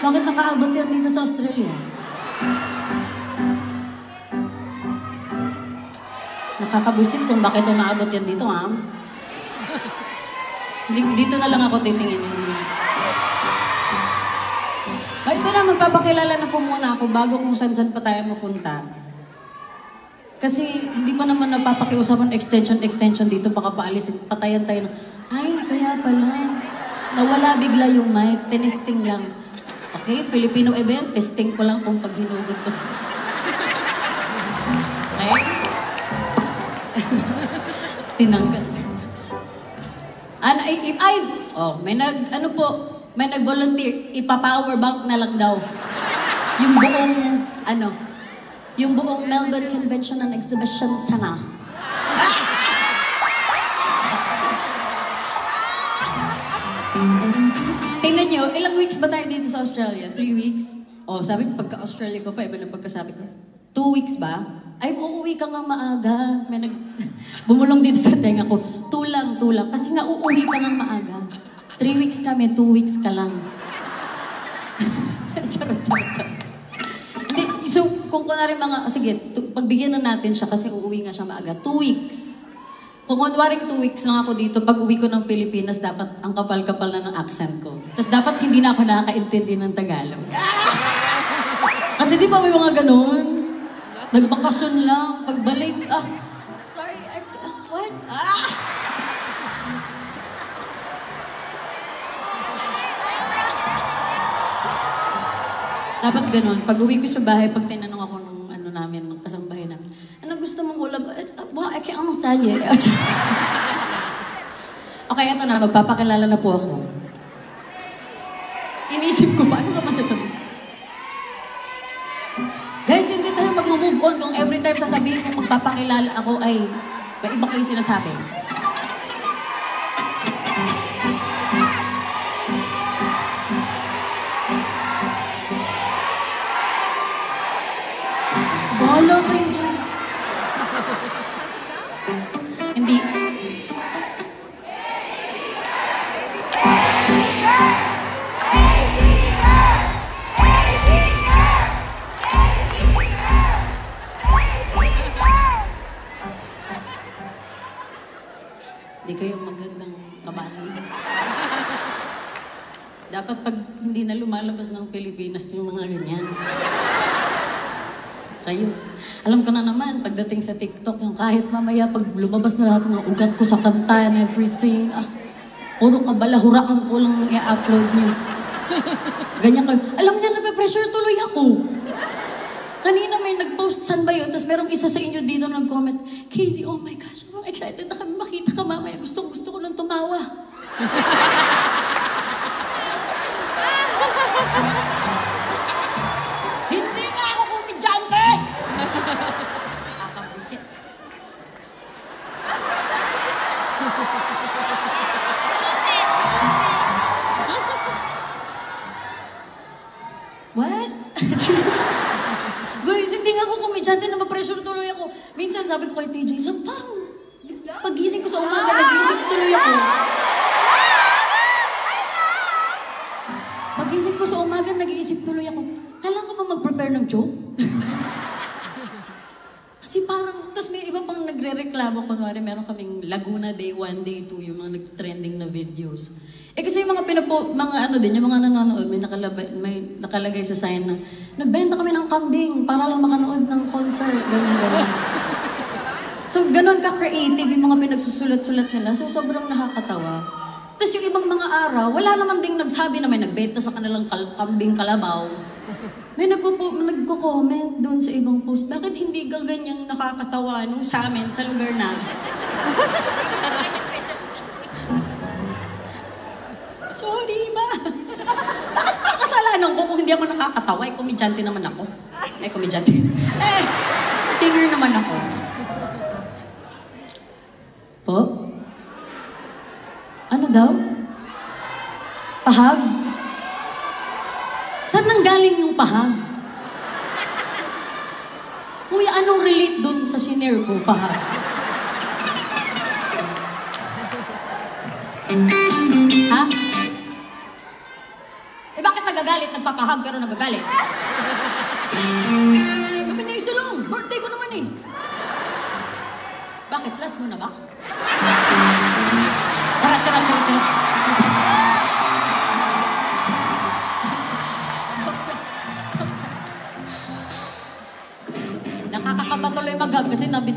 Bakit nakaabot yan dito sa Australia? Nakakabuisit kung bakit umaabot yan dito, ha? Dito na lang ako titingin. Ito na, magpapakilala na po muna ako bago kung saan-saan pa tayo mapunta. Kasi hindi pa naman napapakiusapan extension dito, baka paalisin, patayan tayo ng, ay, kaya pala, nawala bigla yung mic, tinesting lang. Okay, Filipino event, testing ko lang kung pag hinugot ko. Okay? Tinanggal. May nag-volunteer, ipa-power bank na lang daw. Yung buong Melbourne Convention and Exhibition sana. Tingnan nyo, ilang weeks ba tayo dito sa Australia? 3 weeks? Oh, sabi ko, pagka-Australia ko pa, iba na pagkasabi ko. 2 weeks ba? Ay, uuwi ka nga maaga. Bumulong dito sa tenga ko. Tulang. Kasi nga uuwi ka nga maaga. 3 weeks kami, 2 weeks ka lang. Charot. Hindi, so, kung kunwari sige, pagbigyan na natin siya kasi uuwi nga siya maaga. 2 weeks. Kung kunwari 2 weeks lang ako dito, pag uwi ko ng Pilipinas, dapat ang kapal-kapal na ng accent ko. Tapos dapat hindi na ako nakakaintindi ng Tagalog. Kasi di ba may mga ganon? Nagbakasyon lang, pagbalik, sorry, what? Dapat ganun. Pag uwi ko sa bahay, pag tinanong ako ng ng kasambahay namin, ano gusto mong ulam? I can't understand you. Okay, ito na. Magpapakilala na po ako. Inisip ko pa, ano ka masasabi ko? Guys, hindi tayo mag-move on kung every time sasabihin kong magpapakilala ako ay may iba kayo sinasabi. Bahala kayo dyan. Hindi. Hindi kayo magandang kabandi. Dapat pag hindi na lumalabas ng Pilipinas yung mga ganyan. Kayo. Alam ko na naman, pagdating sa TikTok, yung kahit mamaya pag lumabas na lahat ng ugat ko sa kanta and everything, puro kabalahuraan po lang i-upload niyo. Ganyan kayo. Alam niya, nape-pressure tuloy ako. Kanina may nag-post, saan ba yun? Tapos merong isa sa inyo dito nag-comment, Casey, oh my gosh, excited na kami makita ka mamaya. Gusto ko nang tumawa. Hindi nga ako komedyante! Nakakabusit. What? Guys, hindi nga ako komedyante na ma-pressure tuloy ako. Minsan sabi ko kay TJ, parang pag-gising ko sa umaga, nag-iisip tuloy ako. Pag-gising ko sa umaga, nag-iisip tuloy ako. Kailangan ko ba mag-prepare ng joke? Kasi parang, tapos may iba pang nagre-reklamo. Kunwari, meron kaming Laguna Day 1, Day 2, yung mga nag-trending na videos. Kasi yung yung mga nanonood, may nakalagay sa sign na, nagbenta kami ng kambing para lang makanood ng concert, ganyan. So, ganun ka-creative yung mga pinagsusulat-sulat nila. So, sobrang nakakatawa. Tapos yung ibang mga araw, wala naman ding nagsabi na may nagbenta sa kanilang kambing kalabaw. May nagko-comment doon sa ibang post, bakit hindi ka ganyang nakakatawa nung sa amin, sa lugar namin? Sorry, ma. Bakit pa kasalanan ko kung hindi ako nakakatawa? Komedyante naman ako. Komedyante. Singer naman ako. Po? Ano daw? Pahag? Saan nanggaling yung pahag? Kuya, anong relate dun sa shinare ko, pahag? Ha? Eh bakit nagagalit? Nagpapahag pero nagagalit. Sabi niya, isa lang. Birthday ko naman eh. Bakit? Last mo na ba? Charot, charot, charot, charot. Nakakakaba tuloy mag-hug kasi nabita.